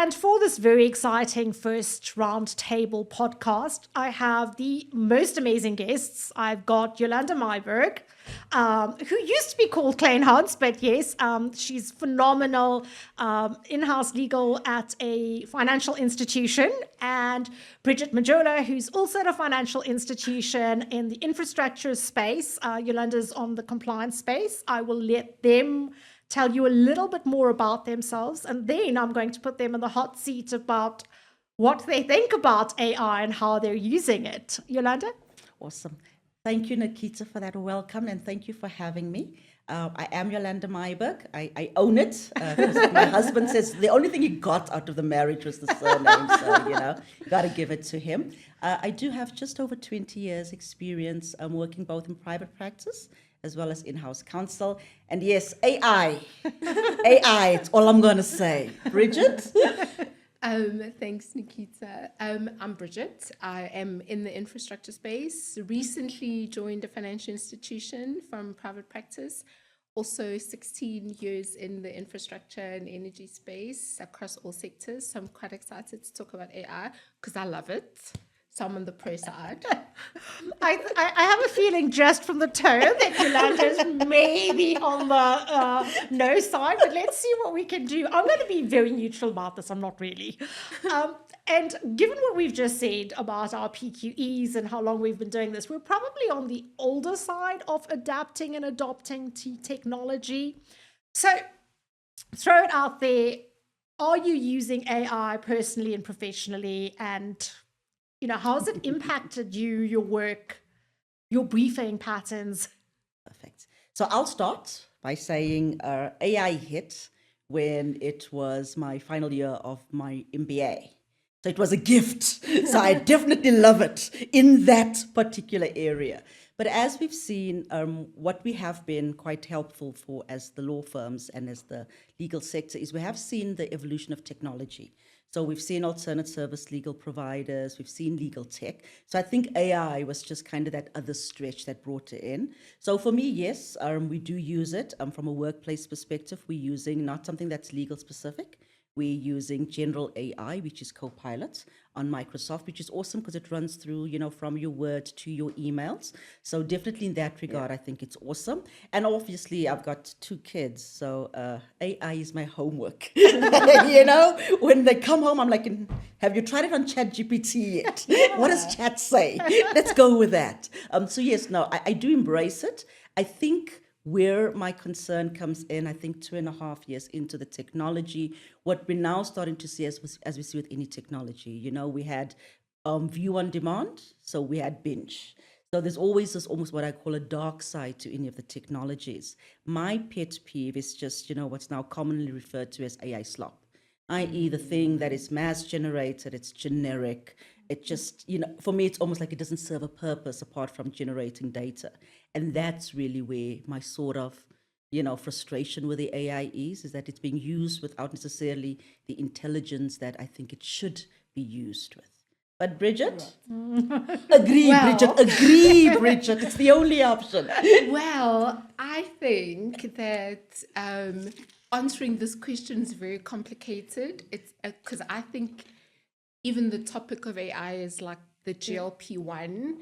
And for this very exciting first round table podcast, I have the most amazing guests. I've got Yolande Myburgh, who used to be called Klein Hans, but yes, she's phenomenal, in-house legal at a financial institution, and Bridgett Majola, who's also at a financial institution in the infrastructure space. Yolanda's on the compliance space. I will let them tell you a little bit more about themselves, and then I'm going to put them in the hot seat about what they think about AI and how they're using it. Yolanda? Awesome. Thank you, Nikita, for that welcome, and thank you for having me. I am Yolande Myburgh. I own it. My husband says the only thing he got out of the marriage was the surname, so, got to give it to him. I do have just over 20 years experience working both in private practice as well as in-house counsel. And yes, AI, it's all I'm going to say. Bridgett? Thanks, Nikita. I'm Bridgett. I am in the infrastructure space. Recently joined a financial institution from private practice. Also 16 years in the infrastructure and energy space across all sectors. So I'm quite excited to talk about AI because I love it. So I'm on the pro side. I have a feeling just from the tone that Yolanda's maybe on the no side, but let's see what we can do. I'm going to be very neutral about this. I'm not really. And given what we've just said about our PQEs and how long we've been doing this, we're probably on the older side of adapting and adopting technology. So throw it out there. Are you using AI personally and professionally? And how has it impacted you, your work, your briefing patterns? Perfect. So I'll start by saying AI hit when it was my final year of my MBA. So it was a gift. So I definitely love it in that particular area. But as we've seen, what we have been quite helpful for as the law firms and as the legal sector is we have seen the evolution of technology. So we've seen alternate service legal providers, we've seen legal tech. So I think AI was just kind of that other stretch that brought it in. So for me, yes, we do use it. From a workplace perspective, we're using not something that's legal specific. We're using general AI, which is Copilot on Microsoft, which is awesome because it runs through, from your Word to your emails. So definitely in that regard, I think it's awesome. And obviously, I've got 2 kids, so AI is my homework. When they come home, I'm like, have you tried it on ChatGPT yet? What does Chat say? Let's go with that. So yes, no, I do embrace it. I think where my concern comes in, I think 2.5 years into the technology, what we're now starting to see as we see with any technology, we had view on demand, so we had binge. So there's always this almost what I call a dark side to any of the technologies. My pet peeve is just, what's now commonly referred to as AI slop, i.e. the thing that is mass generated, it's generic. It just, for me, it's almost like it doesn't serve a purpose apart from generating data. And that's really where my sort of, frustration with the AI is that it's being used without necessarily the intelligence that I think it should be used with. But Bridgett? Agree, Bridgett. It's the only option. Well, I think that answering this question is very complicated. It's because I think even the topic of AI is like the GLP-1.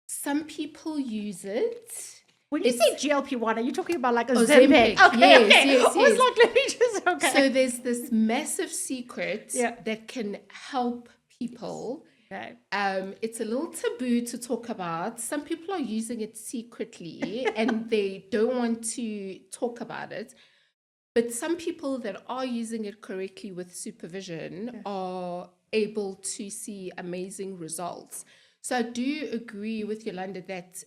Some people use it. When you say GLP-1, are you talking about like a Ozempic? Ozempic? Okay, Yes. I was like, let me just, okay. So there's this massive secret that can help people. Okay. It's a little taboo to talk about. Some people are using it secretly and they don't want to talk about it. But some people that are using it correctly with supervision are able to see amazing results. So I do agree with Yolanda that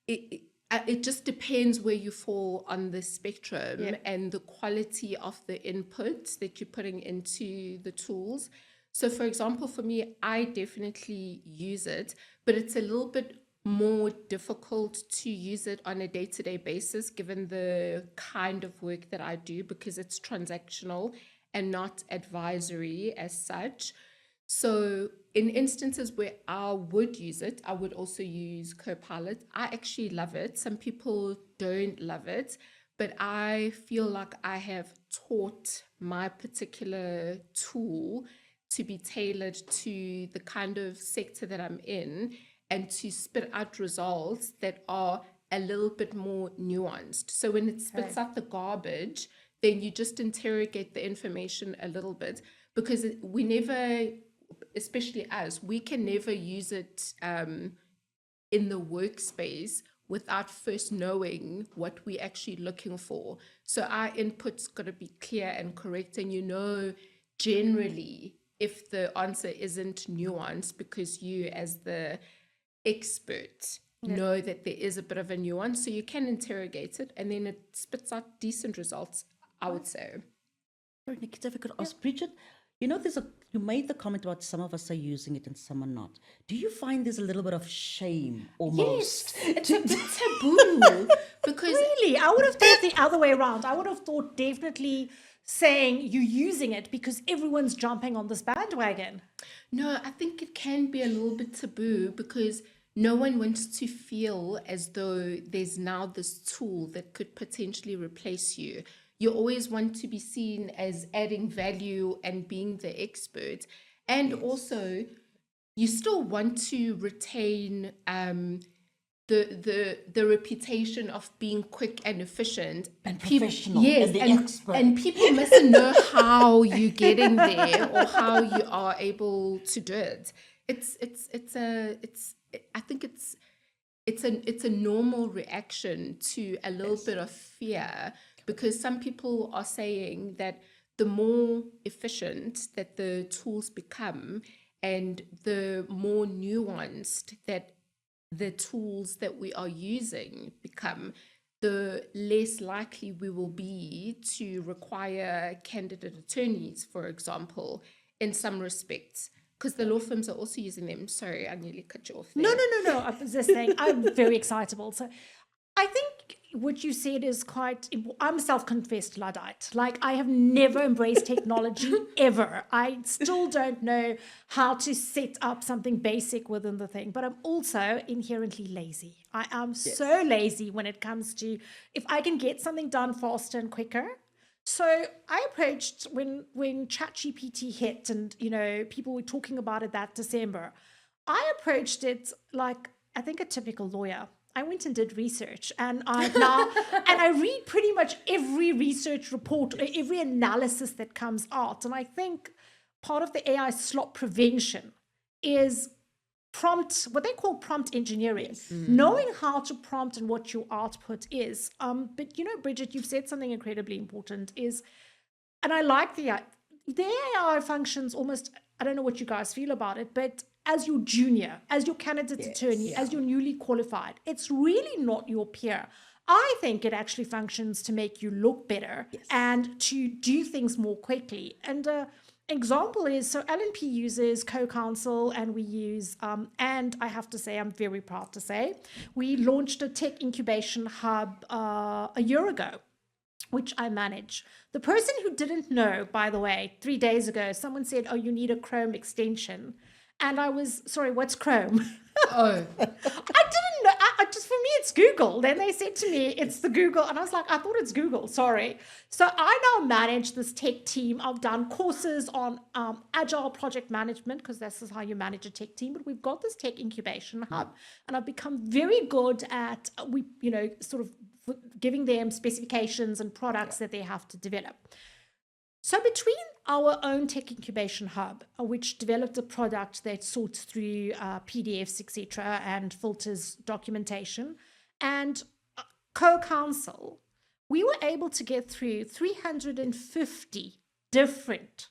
it just depends where you fall on the spectrum and the quality of the input that you're putting into the tools. So for example, for me, I definitely use it, but it's a little bit more difficult to use it on a day-to-day basis, given the kind of work that I do, because it's transactional and not advisory as such. So in instances where I would use it, I would also use Copilot. I actually love it. Some people don't love it, but I feel like I have taught my particular tool to be tailored to the kind of sector that I'm in and to spit out results that are a little bit more nuanced. So when it spits out the garbage, then you just interrogate the information a little bit, because we never, especially us, we can never use it in the workspace without first knowing what we're actually looking for. So our input's got to be clear and correct, and generally if the answer isn't nuanced, because you as the expert know that there is a bit of a nuance, so you can interrogate it and then it spits out decent results, I would say. Sorry, Nikita, if I could ask Bridget, you made the comment about some of us are using it and some are not. Do you find there's a little bit of shame almost? Yes, it's a bit taboo because Really, I would have thought the other way around. I would have thought definitely saying you're using it because everyone's jumping on this bandwagon. no, I think it can be a little bit taboo because no one wants to feel as though there's now this tool that could potentially replace you. You always want to be seen as adding value and being the expert. And also, you still want to retain the reputation of being quick and efficient And professional yes, and the expert. and people mustn't know how you're getting there or how you are able to do it. I think it's a normal reaction to a little bit of fear, because some people are saying that the more efficient that the tools become and the more nuanced that the tools that we are using become, the less likely we will be to require candidate attorneys, for example, in some respects, because the law firms are also using them. Sorry, I nearly cut you off there. No. I was just saying, I'm very excitable. So I think what you said is quite important. I'm a self-confessed Luddite. Like, I have never embraced technology ever. I still don't know how to set up something basic within the thing, but I'm also inherently lazy. I am so lazy when it comes to, if I can get something done faster and quicker. So I approached when ChatGPT hit and, people were talking about it that December, I approached it like, I think, a typical lawyer. I went and did research, and I read pretty much every research report, every analysis that comes out. And I think part of the AI slop prevention is what they call prompt engineering, knowing how to prompt and what your output is. But Bridget, you've said something incredibly important and I like the AI functions almost, I don't know what you guys feel about it, but as your junior, as your candidate attorney, as your newly qualified, it's really not your peer. I think it actually functions to make you look better and to do things more quickly. And example is, so L&P uses Co-Counsel, and we use, and I have to say, I'm very proud to say, we launched a tech incubation hub a year ago, which I manage. The person who didn't know, by the way, 3 days ago, someone said, oh, you need a Chrome extension. And I was, sorry, what's Chrome? Oh. I didn't know. Just for me, it's Google. Then they said to me, it's the Google. And I was like, I thought it's Google. Sorry. So I now manage this tech team. I've done courses on agile project management, because this is how you manage a tech team. But we've got this tech incubation hub. And I've become very good at, sort of giving them specifications and products that they have to develop. So between our own tech incubation hub, which developed a product that sorts through PDFs, etc., and filters documentation, and Co-Counsel, we were able to get through 350 different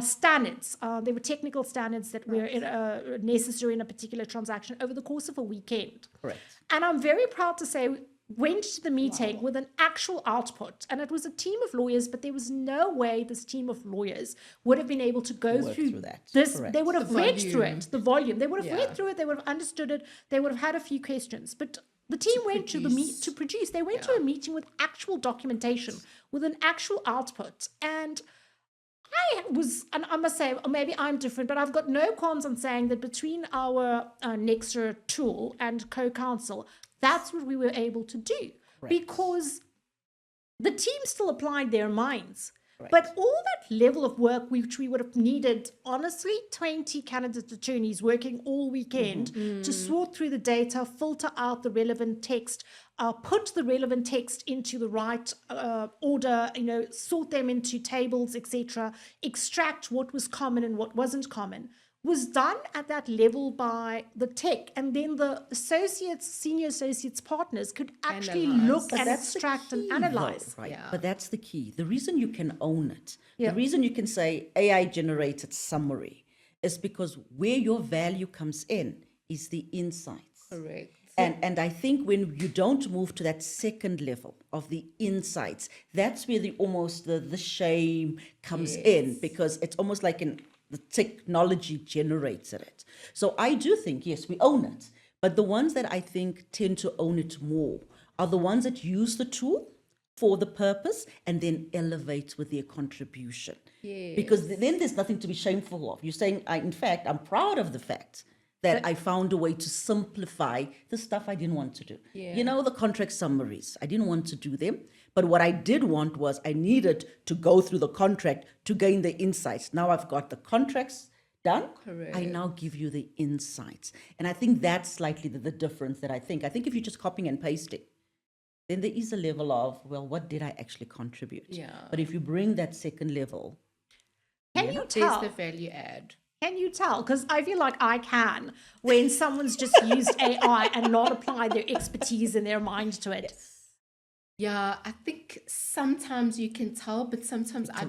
standards. There were technical standards that were necessary in a particular transaction over the course of a weekend. Correct. And I'm very proud to say, went to the meeting with an actual output, and it was a team of lawyers, but there was no way this team of lawyers would have been able to go through that. this. Correct. They would have read through it, the volume. They would have Yeah. read through it. They would have understood it. They would have had a few questions, but the team went to the to produce. They went to a meeting with actual documentation, with an actual output, and I must say, maybe I'm different, but I've got no qualms on saying that between our Nexer tool and Co-Counsel, that's what we were able to do. Because the team still applied their minds. But all that level of work, which we would have needed, honestly, 20 candidate attorneys working all weekend to sort through the data, filter out the relevant text, put the relevant text into the right order, sort them into tables, etc., extract what was common and what wasn't common, was done at that level by the tech. And then the associates, senior associates, partners could actually look and extract and analyze. Right. Yeah. But that's the key. The reason you can own it, the reason you can say AI generated summary is because where your value comes in is the insights. Correct. And I think when you don't move to that second level of the insights, that's where the shame comes in, because it's almost like the technology generated it. So I do think, yes, we own it. But the ones that I think tend to own it more are the ones that use the tool for the purpose and then elevate with their contribution. Yes. Because then there's nothing to be shameful of. You're saying, in fact, I'm proud of the fact that I found a way to simplify the stuff I didn't want to do. Yeah. The contract summaries, I didn't want to do them. But what I did want was I needed to go through the contract to gain the insights. Now I've got the contracts done. Correct. I now give you the insights. And I think that's slightly the difference that I think. I think if you're just copying and pasting, then there is a level of, well, what did I actually contribute? Yeah. But if you bring that second level, Can you tell? There's the value add. Can you tell? Because I feel like I can when someone's just used AI and not applied their expertise and their mind to it. Yeah, I think sometimes you can tell, but sometimes I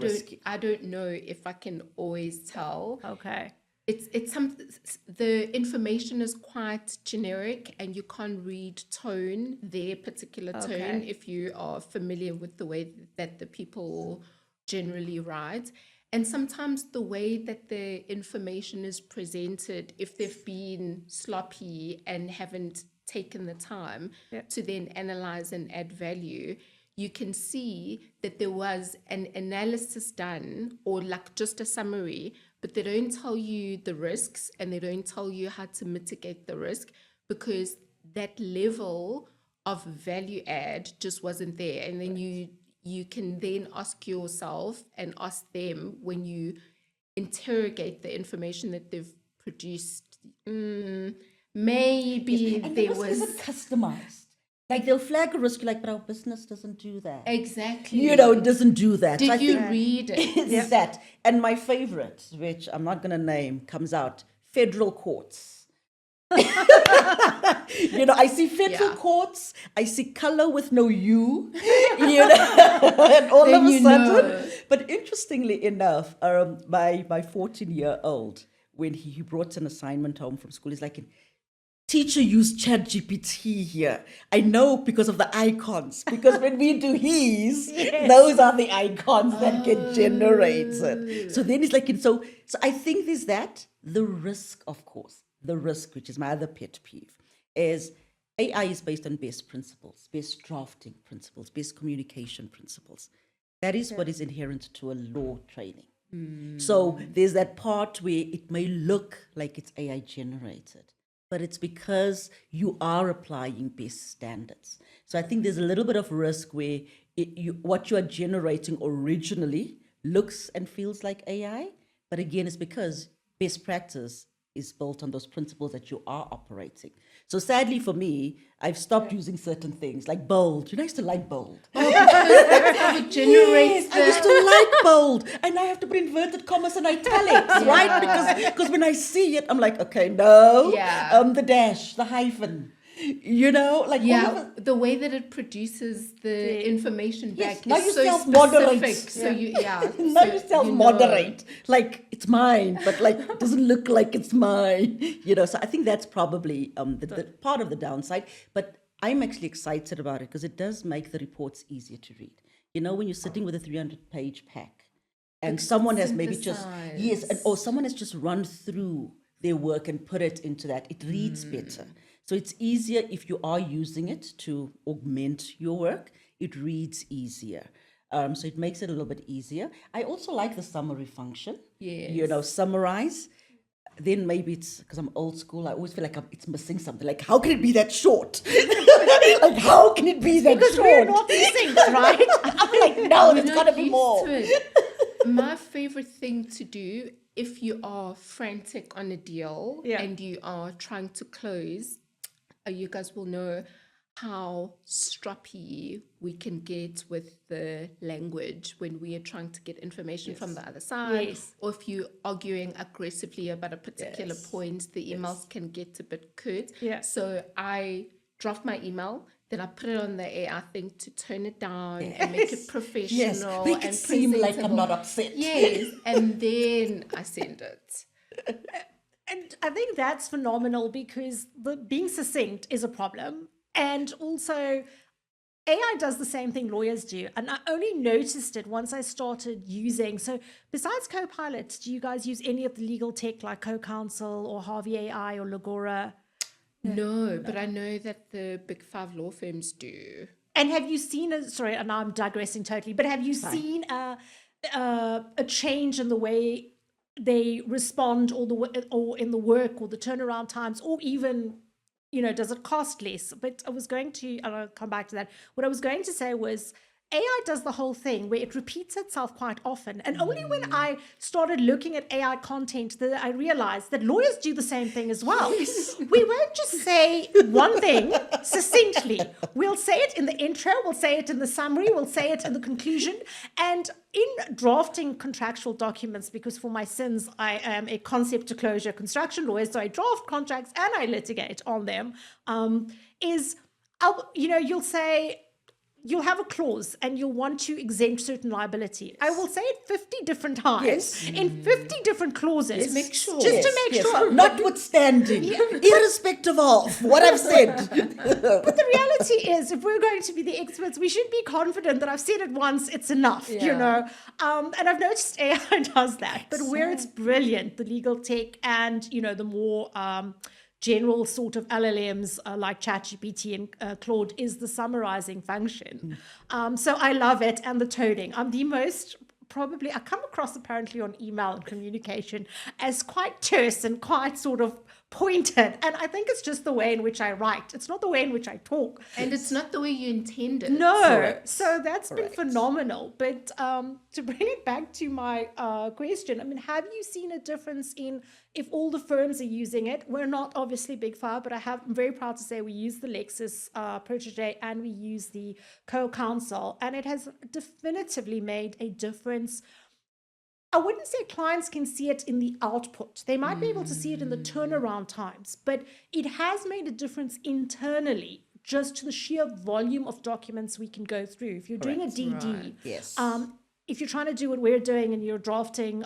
don't know if I can always tell. Okay. The information is quite generic and you can't read tone, their particular tone, if you are familiar with the way that the people generally write. And sometimes the way that the information is presented, if they've been sloppy and haven't taken the time to then analyze and add value, you can see that there was an analysis done or like just a summary, but they don't tell you the risks and they don't tell you how to mitigate the risk because that level of value add just wasn't there. And then you can then ask yourself and ask them when you interrogate the information that they've produced, maybe and there the risk was isn't customized. Like they'll flag a risk, like, but our business doesn't do that. exactly. It doesn't do that. Did I you think read it? it's that. And my favorite, which I'm not going to name, comes out, federal courts. I see federal courts, I see color with no U, and all Then of a you sudden. know. But interestingly enough, my 14-year-old, when he brought an assignment home from school, he's like, teacher used ChatGPT here. I know because of the icons. Because when we do his, those are the icons that get generated. So then it's like, so I think there's that. The risk, of course, which is my other pet peeve, is AI is based on best principles, best drafting principles, best communication principles. That is what is inherent to a law training. So there's that part where it may look like it's AI generated, but it's because you are applying best standards. So I think there's a little bit of risk where what you are generating originally looks and feels like AI, but again, it's because best practice is built on those principles that you are operating. So sadly for me, I've stopped using certain things like bold. I used to like bold. That's how it generates I used to like bold, and I have to put inverted commas and italics, right? Because when I see it, I'm like, okay, no, the dash, the hyphen, the way that it produces the information back now is you so self-moderate. specific. So now you self-moderate, like it's mine, but like it doesn't look like it's mine. So I think that's probably the part of the downside. But I'm actually excited about it because it does make the reports easier to read. When you're sitting with a 300-page pack, and someone has maybe or someone has just run through their work and put it into that, it reads better. So it's easier if you are using it to augment your work, it reads easier. So it makes it a little bit easier. I also like the summary function. Yes. Summarize. then maybe it's because I'm old school. I always feel like it's missing something. Like, how can it be that short? Like, how can it be that Because short? we're not missing, right? I'm like, no, there's You're got to not be used more. to it. My favorite thing to do if you are frantic on a deal Yeah. and you are trying to close, you guys will know how stroppy we can get with the language when we are trying to get information from the other side. Yes. Or if you're arguing aggressively about a particular point, the emails can get a bit curt. Yeah. So I draft my email, then I put it on the AI thing to tone it down and make it professional. Yes, make it and seem like I'm presentable. not upset. Yes, and then I send it. And I think that's phenomenal because being succinct is a problem. And also, AI does the same thing lawyers do. And I only noticed it once I started using. So besides Copilot, do you guys use any of the legal tech like Co-Counsel or Harvey AI or Legora? No, but I know that the big 5 law firms do. And have you seen sorry, and I'm digressing totally, but have you seen a change in the way they respond or in the work or the turnaround times or even, does it cost less? But I'll come back to that. What I was going to say was AI does the whole thing where it repeats itself quite often. And only when I started looking at AI content that I realized that lawyers do the same thing as well. We won't just say one thing succinctly. We'll say it in the intro, we'll say it in the summary, we'll say it in the conclusion. And in drafting contractual documents, because for my sins, I am a concept to closure construction lawyer, so I draft contracts and I litigate on them, you'll say, you'll have a clause and you'll want to exempt certain liability. Yes. I will say it 50 different times in 50 different clauses. To make sure. Just to make sure. Notwithstanding, irrespective of what I've said. But the reality is, if we're going to be the experts, we should be confident that I've said it once, it's enough, And I've noticed AI does that. But where it's brilliant, the legal tech and, the more general sort of LLMs like ChatGPT and Claude is the summarizing function. So I love it. And the toning. I'm the most I come across apparently on email and communication as quite terse and quite sort of pointed. And I think it's just the way in which I write. It's not the way in which I talk. And it's not the way you intended. No. Correct. So that's been phenomenal. But to bring it back to my question, have you seen a difference in if all the firms are using it? We're not obviously Big 5, but I'm very proud to say we use the Lexis Protégé and we use the Co-Counsel. And it has definitively made a difference. I wouldn't say clients can see it in the output. They might be able to see it in the turnaround times, but it has made a difference internally just to the sheer volume of documents we can go through. If you're doing a DD, Yes. if you're trying to do what we're doing and you're drafting,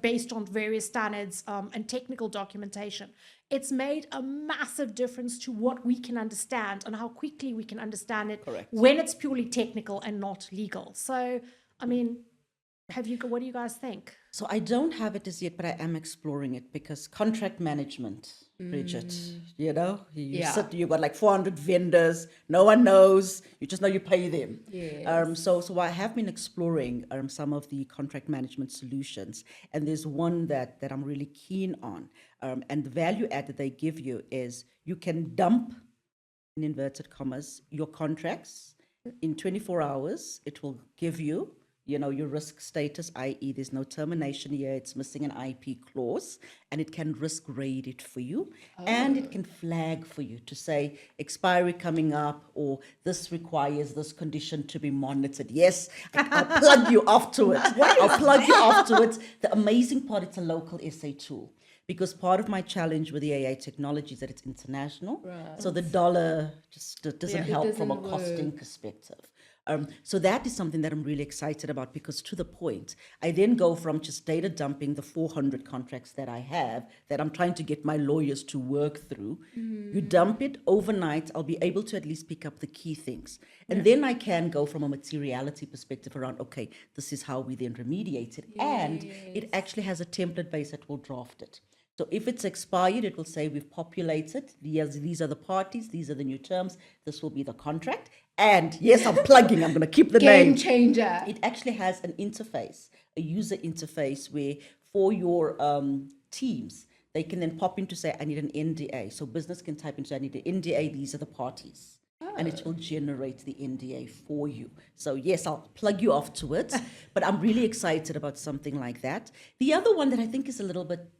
based on various standards and technical documentation, it's made a massive difference to what we can understand and how quickly we can understand it when it's purely technical and not legal. So, what do you guys think? So I don't have it as yet, but I am exploring it because contract management, Bridget, you sit, you've got like 400 vendors, no one knows, you just know you pay them. Yes. So I have been exploring some of the contract management solutions, and there's one that I'm really keen on. And the value add that they give you is you can dump, in inverted commas, your contracts in 24 hours. It will give you your risk status, i.e. there's no termination here, it's missing an IP clause, and it can risk grade it for you, and it can flag for you to say expiry coming up, or this requires this condition to be monitored. Yes, I'll plug you off to it. The amazing part, it's a local SA tool. Because part of my challenge with the AI technology is that it's international. Right. So the dollar just doesn't help from a costing perspective. So that is something that I'm really excited about, because to the point, I then go from just data dumping the 400 contracts that I have that I'm trying to get my lawyers to work through. You dump it overnight, I'll be able to at least pick up the key things. And then I can go from a materiality perspective around, okay, this is how we then remediate it. And it actually has a template base that will draft it. So if it's expired, it will say we've populated, these are the parties, these are the new terms, this will be the contract. And yes, I'm plugging, I'm going to keep the name. Game changer. It actually has an interface, a user interface where for your teams. They can then pop in to say, I need an NDA. So business can type into, I need an NDA, these are the parties. And it will generate the NDA for you. So yes, I'll plug you off to it, but I'm really excited about something like that. The other one that I think is a little bit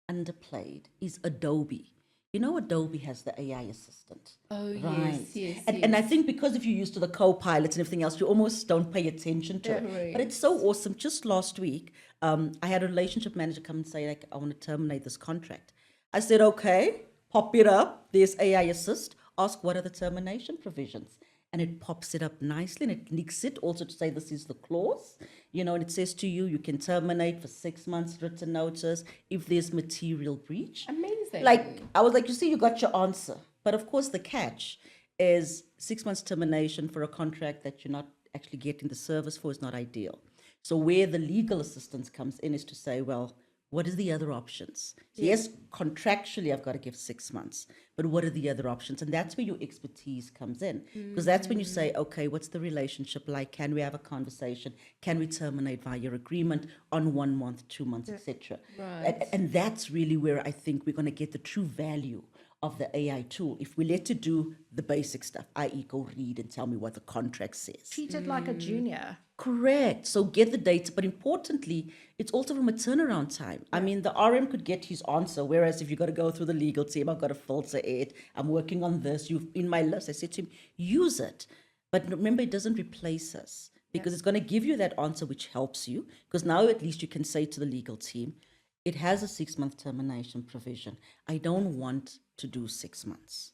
underplayed is Adobe. You know, Adobe has the AI assistant. Oh, right. yes. And I think because if you're used to the co-pilots and everything else, you almost don't pay attention to it. Right. But it's so awesome. Just last week, I had a relationship manager come and say, like, I want to terminate this contract. I said, okay, pop it up. There's AI assist. Ask what are the termination provisions. And it pops it up nicely, and it links it also to say this is the clause, and it says to you, you can terminate for 6 months written notice if there's material breach. Amazing. Like, I was like, you see, you got your answer. But of course, the catch is 6 months termination for a contract that you're not actually getting the service for is not ideal. So where the legal assistance comes in is to say, well, what is the other options? So yes, contractually, I've got to give 6 months, but what are the other options? And that's where your expertise comes in, because that's when you say, okay, what's the relationship like? Can we have a conversation? Can we terminate via agreement on 1 month, 2 months, etc.? Right. And that's really where I think we're going to get the true value of the AI tool if we let it do the basic stuff, i.e. go read and tell me what the contract says. Treat it like a junior. Correct. So get the data, but importantly, it's also from a turnaround time. I mean, the RM could get his answer, whereas if you've got to go through the legal team, I've got to filter it, I'm working on this, you've in my list. I said to him, use it. But remember, it doesn't replace us, because it's going to give you that answer which helps you, because now at least you can say to the legal team, it has a 6 month termination provision. I don't want to do 6 months.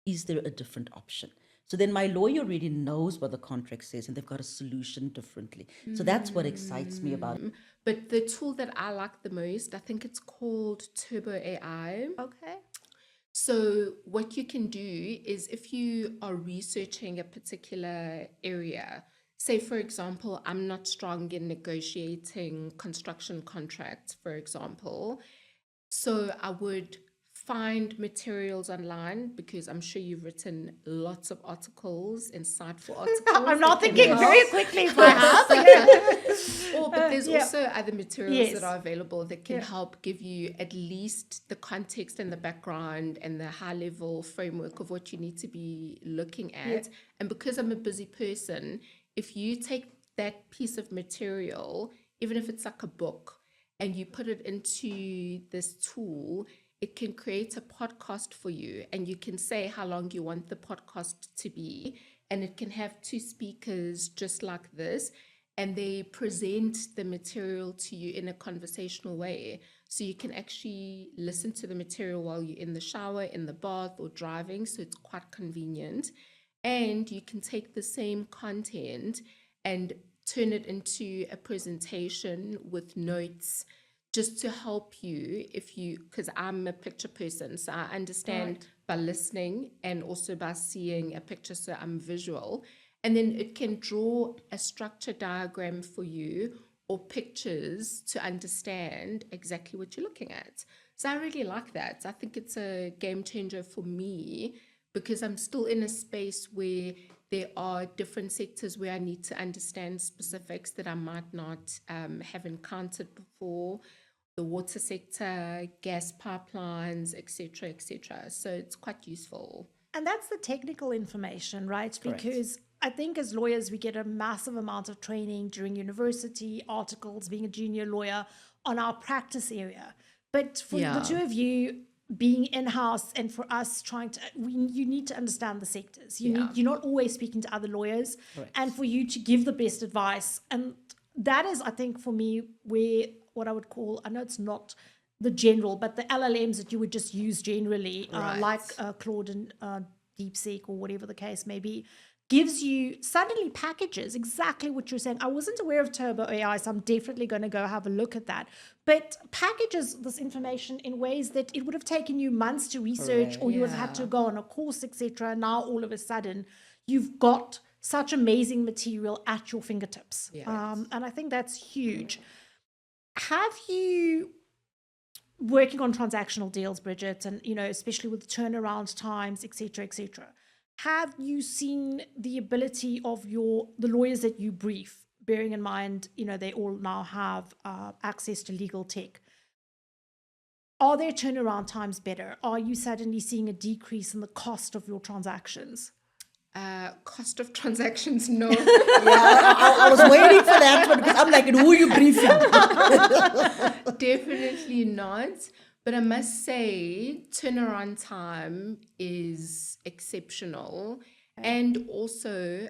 Is there a different option? So then my lawyer really knows what the contract says, and they've got a solution differently. So that's what excites me about it. But the tool that I like the most, I think it's called Turbo AI. Okay. So what you can do is, if you are researching a particular area, say, for example, I'm not strong in negotiating construction contracts, for example. So I would find materials online, because I'm sure you've written lots of articles, insightful articles. I'm not that can thinking help. very quickly if I have. But there's Yeah. also other materials Yes. that are available that can Yeah. help give you at least the context and the background and the high level framework of what you need to be looking at. And because I'm a busy person, if you take that piece of material, even if it's like a book, and you put it into this tool, it can create a podcast for you, and you can say how long you want the podcast to be, and it can have 2 speakers just like this, and they present the material to you in a conversational way. So you can actually listen to the material while you're in the shower, in the bath, or driving. So it's quite convenient. And you can take the same content and turn it into a presentation with notes, just to help you, because I'm a picture person, so I understand by listening and also by seeing a picture, so I'm visual. And then it can draw a structure diagram for you, or pictures, to understand exactly what you're looking at. So I really like that. I think it's a game changer for me, because I'm still in a space where there are different sectors where I need to understand specifics that I might not have encountered before. The water sector, gas pipelines, etc., etc. So it's quite useful. And that's the technical information, right? Because I think as lawyers, we get a massive amount of training during university, articles, being a junior lawyer, on our practice area. But for the two of you being in-house, and for us trying to, you need to understand the sectors. You're not always speaking to other lawyers. And for you to give the best advice. And that is, I think, for me, where what I would call, I know it's not the general, but the LLMs that you would just use generally, like Claude and DeepSeek, or whatever the case may be, gives you suddenly packages exactly what you're saying. I wasn't aware of Turbo AI, so I'm definitely going to go have a look at that. But packages this information in ways that it would have taken you months to research, or you would have had to go on a course, etc. Now all of a sudden you've got such amazing material at your fingertips. And I think that's huge. Have you, working on transactional deals, Bridgett, and especially with turnaround times, etc., have you seen the ability of the lawyers that you brief bearing in mind, they all now have access to legal tech. Are their turnaround times better? Are you suddenly seeing a decrease in the cost of your transactions? Cost of transactions, no. Yeah, I was waiting for that one because I'm like, who are you briefing? Definitely not. But I must say, turnaround time is exceptional. And also,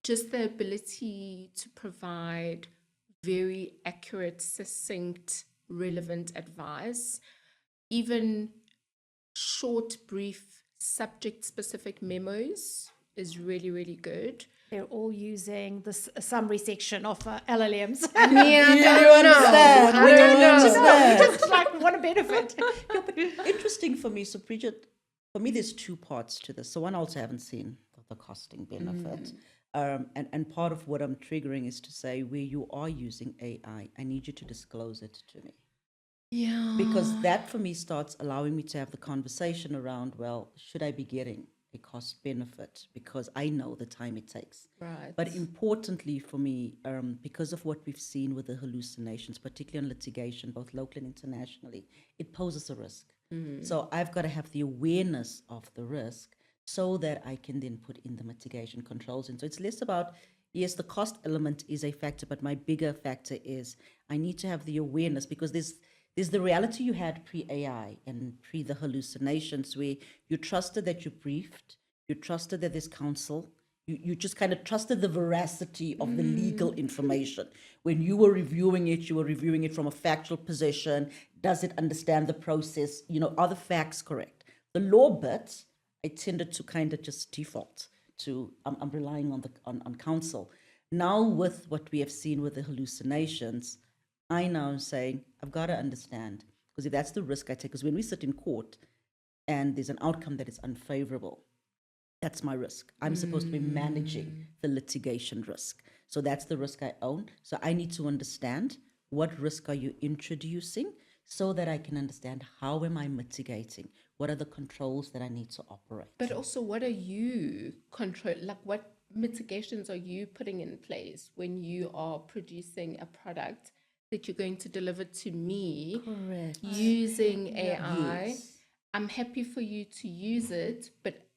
just the ability to provide very accurate, succinct, relevant advice, even short, brief, subject-specific memos is really, really good. They're all using the summary section of LLMs. I mean, I You don't know. understand. I don't know. We just want to benefit. Interesting for me. So, Bridgett, for me, there's two parts to this. So, one, I also haven't seen the costing benefit. And part of what I'm triggering is to say, where you are using AI, I need you to disclose it to me. Yeah. Because that, for me, starts allowing me to have the conversation around, well, should I be getting a cost benefit? Because I know the time it takes. Right. But importantly for me, because of what we've seen with the hallucinations, particularly on litigation, both locally and internationally, it poses a risk. So I've got to have the awareness of the risk so that I can then put in the mitigation controls. And so it's less about, yes, the cost element is a factor, but my bigger factor is I need to have the awareness, because there's the reality you had pre-AI and pre the hallucinations, where you trusted that you briefed, you trusted that there's counsel, you just kind of trusted the veracity of the legal information. When you were reviewing it, you were reviewing it from a factual position. Does it understand the process? Are the facts correct? The law bit, I tended to kind of just default to, I'm relying on counsel. Now with what we have seen with the hallucinations, I now am saying, I've got to understand, because if that's the risk I take, because when we sit in court and there's an outcome that is unfavorable, that's my risk. I'm supposed to be managing the litigation risk. So that's the risk I own. So I need to understand, what risk are you introducing, so that I can understand, how am I mitigating? What are the controls that I need to operate? But also, what are you what mitigations are you putting in place when you are producing a product that you're going to deliver to me? Correct. Using AI? Yes. I'm happy for you to use it, but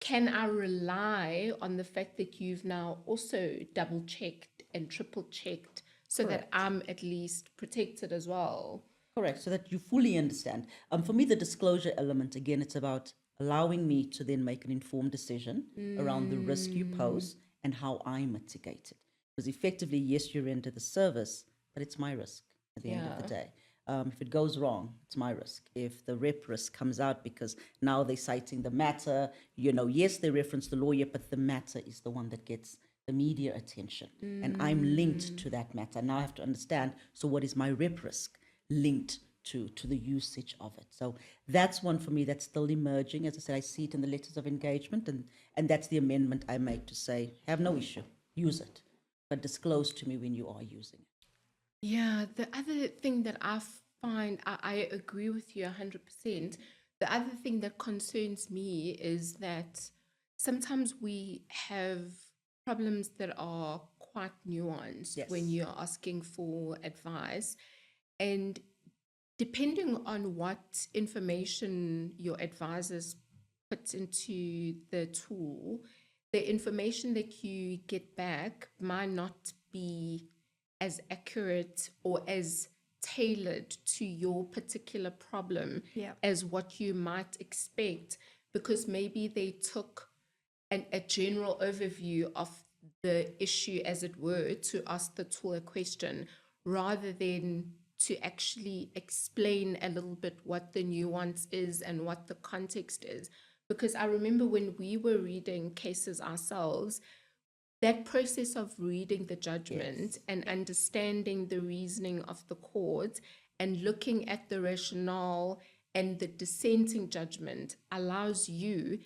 can I rely on the fact that you've now also double checked and triple checked so that I'm at least protected as well? Correct, so that you fully understand. For me, the disclosure element, again, it's about allowing me to then make an informed decision around the risk you pose and how I mitigate it. Because effectively, yes, you render the service, but it's my risk at the end of the day. If it goes wrong, it's my risk. If the rep risk comes out because now they're citing the matter, yes, they reference the lawyer, but the matter is the one that gets the media attention. And I'm linked to that matter. Now I have to understand, so what is my rep risk linked to the usage of it? So that's one for me that's still emerging. As I said, I see it in the letters of engagement, and that's the amendment I make to say, have no issue, use it, but disclose to me when you are using it. Yeah, the other thing that I find, I agree with you 100%. The other thing that concerns me is that sometimes we have problems that are quite nuanced when you're asking for advice. And depending on what information your advisors put into the tool, the information that you get back might not be as accurate or as tailored to your particular problem as what you might expect, because maybe they took a general overview of the issue, as it were, to ask the tool a question rather than to actually explain a little bit what the nuance is and what the context is. Because I remember when we were reading cases ourselves, that process of reading the judgment and understanding the reasoning of the court and looking at the rationale and the dissenting judgment allows you,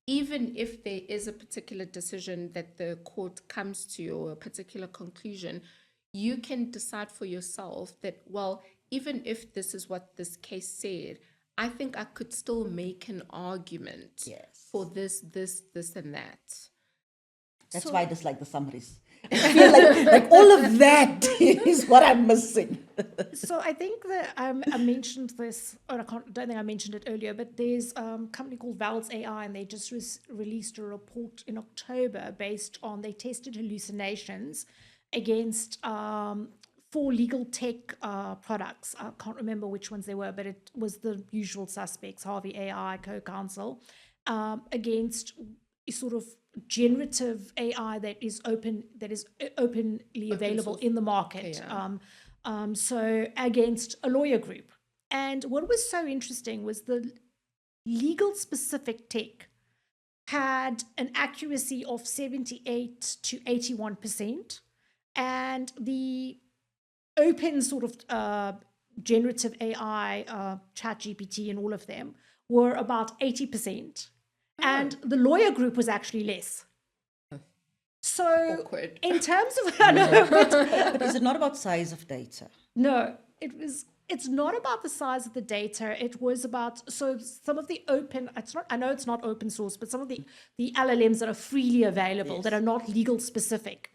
even if there is a particular decision that the court comes to or a particular conclusion, you can decide for yourself that, well, even if this is what this case said, I think I could still make an argument for this, and that. That's why I dislike the summaries. I feel like all of that is what I'm missing. So I think that I mentioned this, or don't think I mentioned it earlier, but there's a company called Val's AI, and they just released a report in October based on, they tested hallucinations against 4 legal tech products. I can't remember which ones they were, but it was the usual suspects, Harvey AI, Co-Counsel, against sort of generative AI that is openly available in the market. So against a lawyer group. And what was so interesting was the legal specific tech had an accuracy of 78 to 81%, and the open sort of generative AI, chat GPT and all of them were about 80%. And the lawyer group was actually less. So Awkward. in terms of, I know, But is it not about size of data? no, it's not about the size of the data. It was about, so some of the open, I know it's not open source, but some of the LLMs that are freely available, that are not legal specific,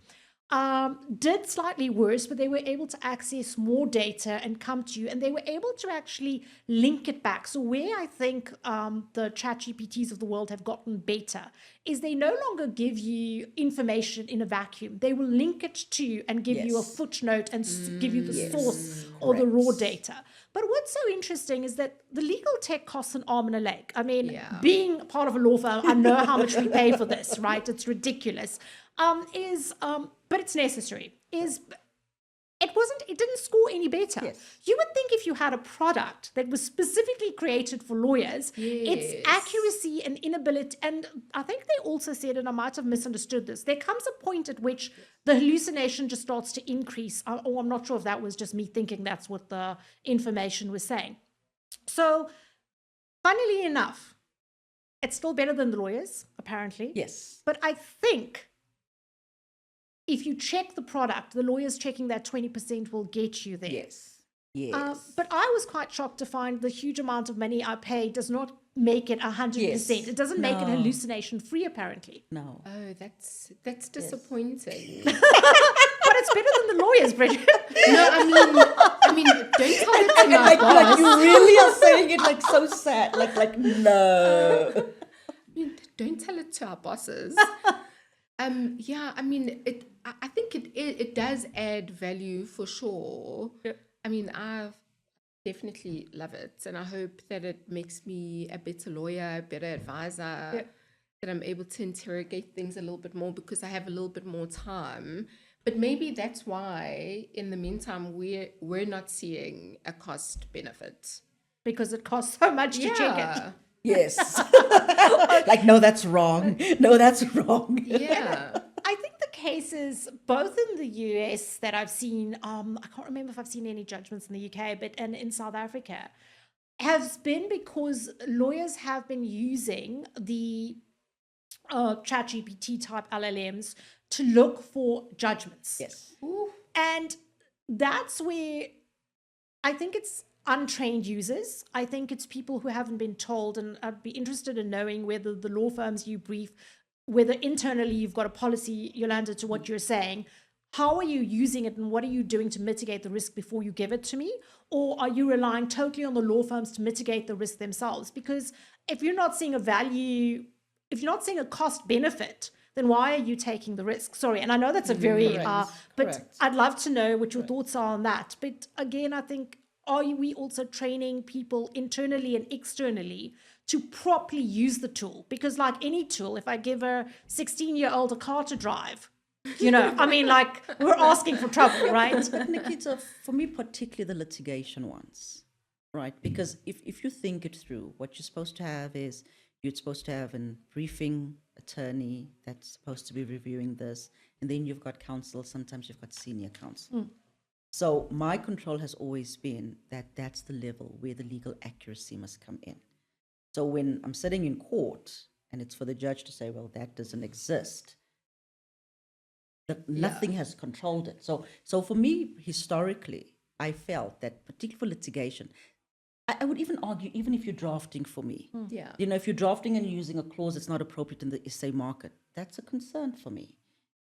did slightly worse, but they were able to access more data and come to you, and they were able to actually link it back. So where I think the chat GPTs of the world have gotten better is they no longer give you information in a vacuum. They will link it to and give you a footnote and give you the source or the raw data. But what's so interesting is that the legal tech costs an arm and a leg. I mean, being part of a law firm, I know how much we pay for this, right? It's ridiculous. But it's necessary. It didn't score any better. Yes. You would think if you had a product that was specifically created for lawyers, its accuracy and inability, and I think they also said, and I might have misunderstood this, there comes a point at which the hallucination just starts to increase, or I'm not sure if that was just me thinking that's what the information was saying. So, funnily enough, it's still better than the lawyers, apparently. Yes. But I think if you check the product, the lawyers checking that 20% will get you there. Yes. Yes. But I was quite shocked to find the huge amount of money I pay does not make it 100%. Yes. It doesn't make it hallucination free, apparently. No. Oh, that's disappointing. But it's better than the lawyers, Bridget. No, I mean, don't tell it to my Like boss. you really are saying it like so sad. Like no. I mean, don't tell it to our bosses. Yeah, I mean, I think it does add value for sure. Yeah. I mean, I definitely love it, and I hope that it makes me a better lawyer, a better advisor, that I'm able to interrogate things a little bit more because I have a little bit more time. But maybe that's why, in the meantime, we're not seeing a cost benefit. Because it costs so much to check it. Yes. Like, no, that's wrong. No, that's wrong. Yeah. I think the cases, both in the US that I've seen, I can't remember if I've seen any judgments in the UK, but and in South Africa, has been because lawyers have been using the ChatGPT type LLMs to look for judgments. Yes. And that's where I think it's untrained users. I think it's people who haven't been told, and I'd be interested in knowing whether the law firms you brief, whether internally you've got a policy, Yolanda, to what you're saying. How are you using it, and what are you doing to mitigate the risk before you give it to me? Or are you relying totally on the law firms to mitigate the risk themselves? Because if you're not seeing a value, if you're not seeing a cost benefit, then why are you taking the risk? Sorry, and I know that's a very, but Correct. I'd love to know what your thoughts are on that. But again, I think, are we also training people internally and externally to properly use the tool? Because like any tool, if I give a 16-year-old a car to drive, I mean, like, we're asking for trouble, right? Nikita, for me, particularly the litigation ones, right? Because if you think it through, what you're supposed to have is you're supposed to have a briefing attorney that's supposed to be reviewing this, and then you've got counsel, sometimes you've got senior counsel. So my control has always been that that's the level where the legal accuracy must come in. So when I'm sitting in court and it's for the judge to say, well, that doesn't exist, that nothing has controlled it. So for me, historically, I felt that particularly for litigation, I would even argue, even if you're drafting for me, Yeah. if you're drafting and using a clause that's not appropriate in the essay market, that's a concern for me,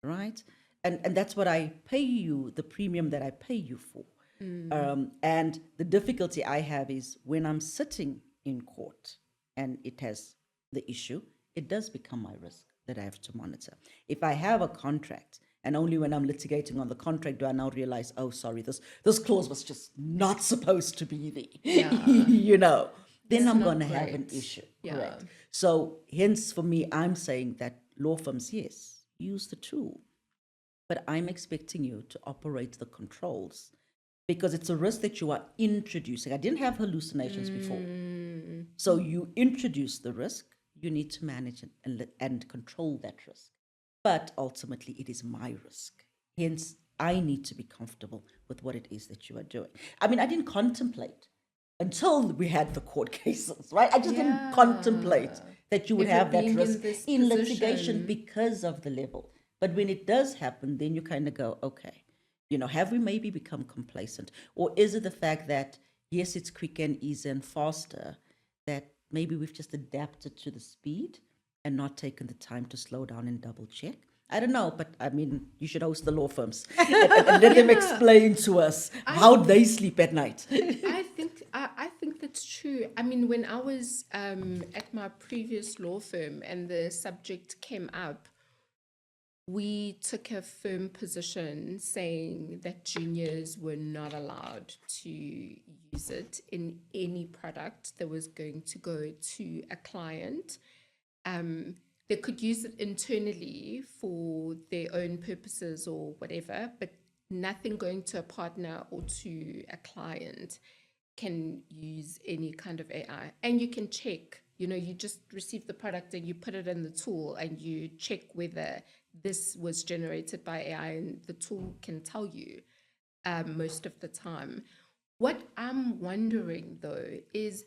right? and that's what I pay you, the premium that I pay you for. And the difficulty I have is when I'm sitting in court and it has the issue, it does become my risk that I have to monitor. If I have a contract, and only when I'm litigating on the contract do I now realize, oh, sorry, this clause was just not supposed to be there, you know, then It's I'm not going to have an great. issue. Yeah. Correct. So hence for me, I'm saying that law firms, yes, use the tool, but I'm expecting you to operate the controls because it's a risk that you are introducing. I didn't have hallucinations before. So you introduce the risk, you need to manage it and control that risk. But ultimately, it is my risk. Hence, I need to be comfortable with what it is that you are doing. I mean, I didn't contemplate until we had the court cases, right? I just didn't contemplate that you would Ever have that being in risk this in litigation position. because of the level. But when it does happen, then you kind of go, okay, you know, have we maybe become complacent? Or is it the fact that, yes, it's quicker and easier and faster, that maybe we've just adapted to the speed and not taken the time to slow down and double check? I don't know, but I mean, you should host the law firms and let them explain to us how they sleep at night. I think that's true. I mean, when I was at my previous law firm and the subject came up, we took a firm position saying that juniors were not allowed to use it in any product that was going to go to a client. They could use it internally for their own purposes or whatever, but nothing going to a partner or to a client can use any kind of AI. And you can check, you know, you just receive the product and you put it in the tool and you check whether this was generated by AI, and the tool can tell you most of the time. What I'm wondering though is,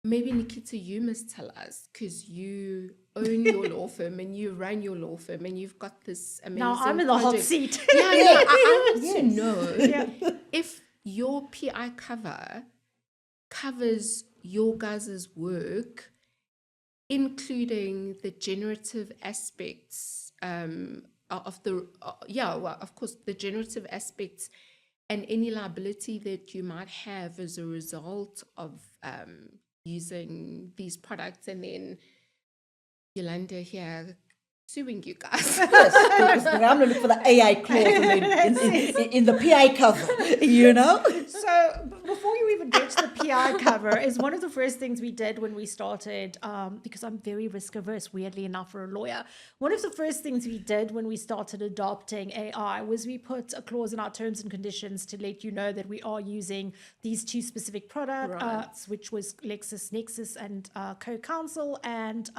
maybe Nikita, you must tell us, because you own your law firm and you run your law firm and you've got this amazing Now I'm in the hot project. seat. Yeah, no, I want to know Yeah. if your PI cover covers your guys' work, including the generative aspects of the, well, of course, the generative aspects and any liability that you might have as a result of using these products, and then Yolanda here suing you guys. Yes, because I'm going to look for the AI clause in the PI cover, you know? So before you even get to the PI cover, is one of the first things we did when we started, because I'm very risk averse, weirdly enough, for a lawyer. One of the first things we did when we started adopting AI was we put a clause in our terms and conditions to let you know that we are using these two specific products, which was LexisNexis and Co-Counsel, and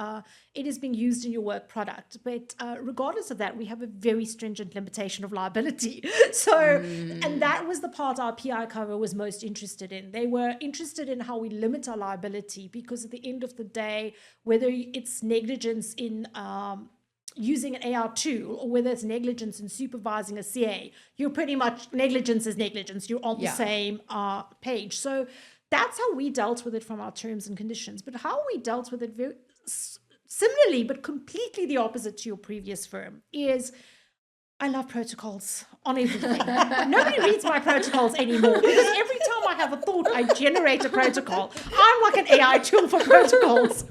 it is being used in your work product. But regardless of that, we have a very stringent limitation of liability. So, and that was the part our PI cover was most interested in. They were interested in how we limit our liability, because at the end of the day, whether it's negligence in using an AR tool or whether it's negligence in supervising a CA, you're pretty much, negligence is negligence. You're on the same page. So that's how we dealt with it from our terms and conditions. But how we dealt with it very similarly, but completely the opposite to your previous firm, is I love protocols on everything. Nobody reads my protocols anymore, because every time I have a thought, I generate a protocol. I'm like an AI tool for protocols.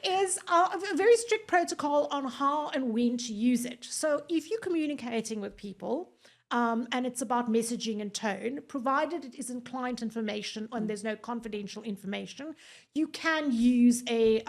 Is a very strict protocol on how and when to use it. So if you're communicating with people, and it's about messaging and tone, provided it isn't client information and there's no confidential information, you can use a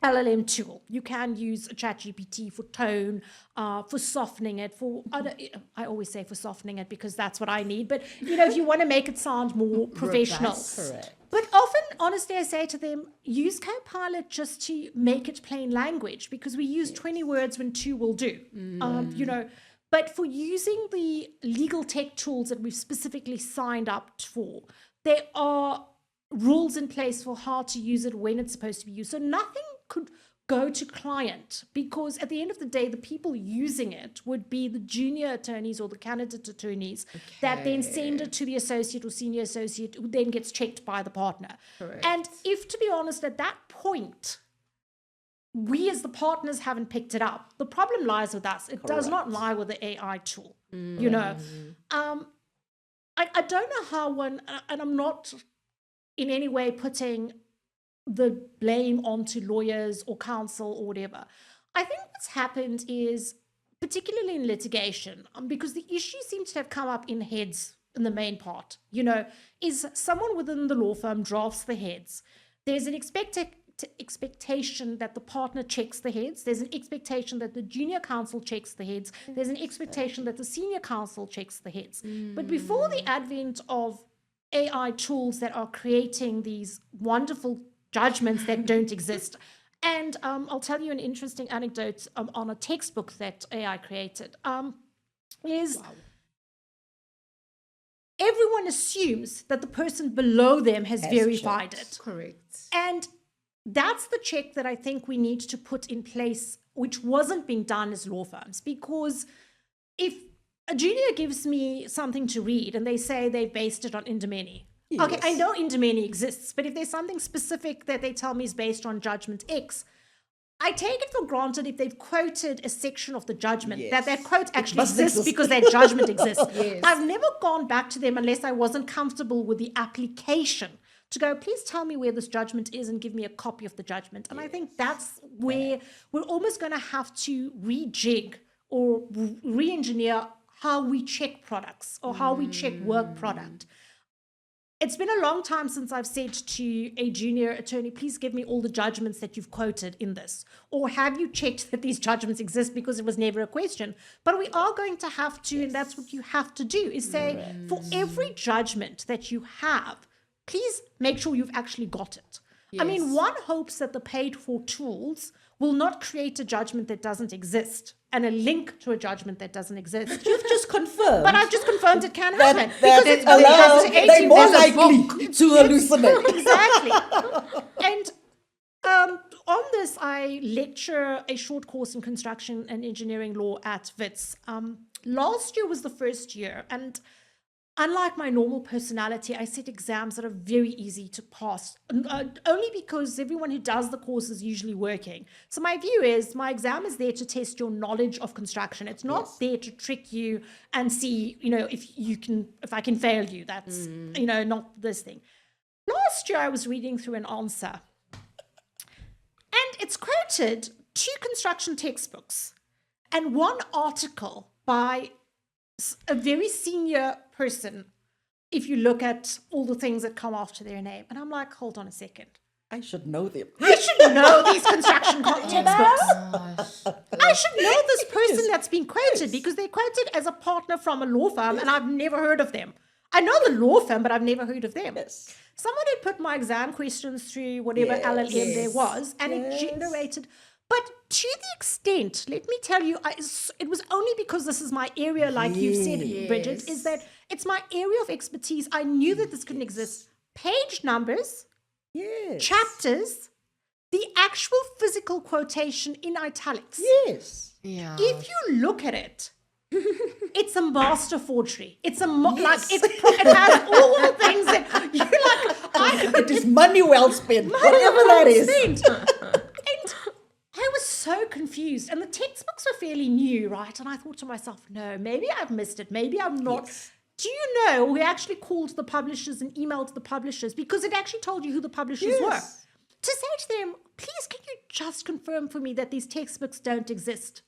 LLM tool. You can use a ChatGPT for tone, for softening it, for other, I always say for softening it because that's what I need. But, you know, if you want to make it sound more professional. Correct. But often, honestly, I say to them, use Copilot just to make it plain language, because we use 20 words when 2 will do. You know, but for using the legal tech tools that we've specifically signed up for, there are rules in place for how to use it, when it's supposed to be used. So nothing could go to client, because at the end of the day, the people using it would be the junior attorneys or the candidate attorneys that then send it to the associate or senior associate, who then gets checked by the partner. Correct. And if, to be honest, at that point, we as the partners haven't picked it up. The problem lies with us. It does not lie with the AI tool, you know. I don't know how one, and I'm not in any way putting the blame onto lawyers or counsel or whatever. I think what's happened is, particularly in litigation, because the issue seems to have come up in heads in the main part, you know, is someone within the law firm drafts the heads. There's an expectation that the partner checks the heads. There's an expectation that the junior counsel checks the heads. There's an expectation that the senior counsel checks the heads. But before the advent of AI tools that are creating these wonderful judgments that don't exist, and I'll tell you an interesting anecdote on a textbook that AI created, is everyone assumes that the person below them has verified it. Correct. And that's the check that I think we need to put in place, which wasn't being done as law firms. Because if a junior gives me something to read and they say they've based it on Indemani, okay, I know Indemani exists, but if there's something specific that they tell me is based on judgment X, I take it for granted if they've quoted a section of the judgment, that quote actually exists because that judgment exists. I've never gone back to them unless I wasn't comfortable with the application to go, please tell me where this judgment is and give me a copy of the judgment. And I think that's where we're almost going to have to rejig or re-engineer how we check products or how we check work product. It's been a long time since I've said to a junior attorney, please give me all the judgments that you've quoted in this. Or have you checked that these judgments exist, because it was never a question. But we are going to have to, and that's what you have to do, is say, for every judgment that you have, please make sure you've actually got it. I mean, one hopes that the paid for tools will not create a judgment that doesn't exist and a link to a judgment that doesn't exist. You've just confirmed. But I've just confirmed it can happen. That Because they're more there's a likely book. to hallucinate. Exactly. And on this, I lecture a short course in construction and engineering law at WITS. Last year was the first year, and unlike my normal personality, I set exams that are very easy to pass, only because everyone who does the course is usually working. So my view is my exam is there to test your knowledge of construction. It's not there to trick you and see, you know, if I can fail you. That's, you know, not this thing. Last year I was reading through an answer, and it's quoted 2 construction textbooks and 1 article by a very senior person, if you look at all the things that come after their name. And I'm like, hold on a second. I should know them. I should know these construction textbooks. I should know this person that's been quoted because they're quoted as a partner from a law firm, and I've never heard of them. I know the law firm, but I've never heard of them. Someone had put my exam questions through whatever LLM there was, and it generated. But to the extent, let me tell you, it was only because this is my area, like you've said, Bridget, is that it's my area of expertise. I knew that this couldn't exist. Page numbers, chapters, the actual physical quotation in italics. If you look at it, it's a master forgery. It's a it has all the things that you're like. It is money well spent, whatever that is. And I was so confused, and the textbooks were fairly new, right? And I thought to myself, no, maybe I've missed it. Maybe I'm not. Do you know, we actually called the publishers and emailed the publishers because it actually told you who the publishers were. To say to them, please, can you just confirm for me that these textbooks don't exist?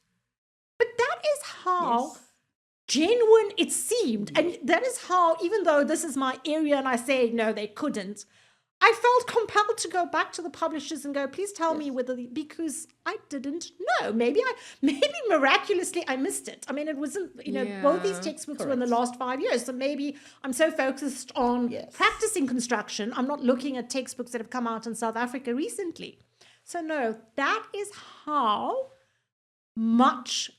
But that is how genuine it seemed. And that is how, even though this is my area and I say, no, they couldn't, I felt compelled to go back to the publishers and go, please tell me whether, because I didn't know. Maybe miraculously I missed it. I mean, it wasn't, both these textbooks were in the last 5 years. So maybe I'm so focused on practicing construction, I'm not looking at textbooks that have come out in South Africa recently. So no, that is how much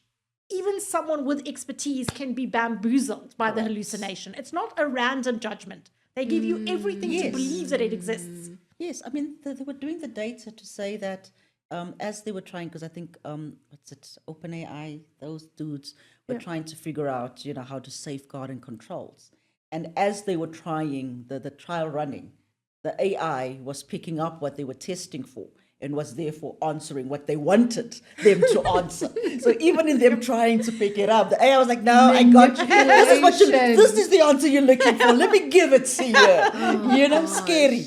even someone with expertise can be bamboozled by the hallucination. It's not a random judgment. They give you everything to believe that it exists. Yes, I mean, they were doing the data to say that as they were trying, because I think, OpenAI, those dudes were trying to figure out, how to safeguard and controls. And as they were trying, the trial running, the AI was picking up what they were testing for. and was therefore answering what they wanted them to answer. So even in them trying to pick it up, the AI was like, no, I got you. This is the answer you're looking for. Let me give it to you.